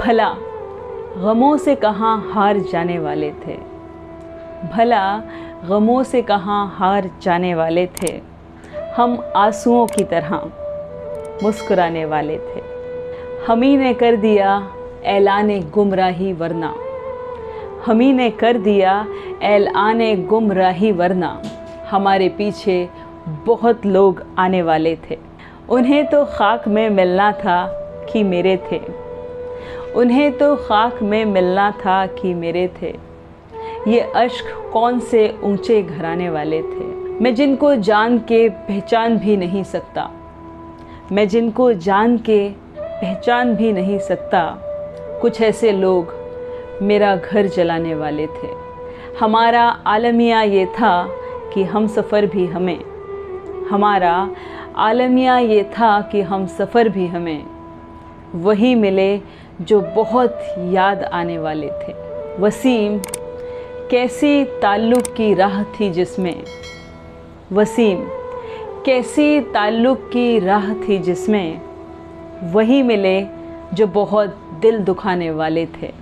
भला गमों से कहाँ हार जाने वाले थे, भला गमों से कहाँ हार जाने वाले थे, हम आंसुओं की तरह मुस्कुराने वाले थे। हम ही ने कर दिया ऐलाने गुमराही वरना, हम ही ने कर दिया ऐलाने गुमराही वरना, हमारे पीछे बहुत लोग आने वाले थे। उन्हें तो खाक में मिलना था कि मेरे थे, उन्हें तो खाक में मिलना था कि मेरे थे। ये अश्क कौन से ऊंचे घराने वाले थे, मैं जिनको जान के पहचान भी नहीं सकता, मैं जिनको जान के पहचान भी नहीं सकता। कुछ ऐसे लोग मेरा घर जलाने वाले थे। हमारा आलमिया ये था कि हम सफ़र भी हमें, हमारा आलमिया ये था कि हम सफ़र भी हमें वही मिले जो बहुत याद आने वाले थे। वसीम कैसी ताल्लुक़ की राह थी जिसमें, वसीम कैसी ताल्लुक़ की राह थी जिसमें वही मिले जो बहुत दिल दुखाने वाले थे।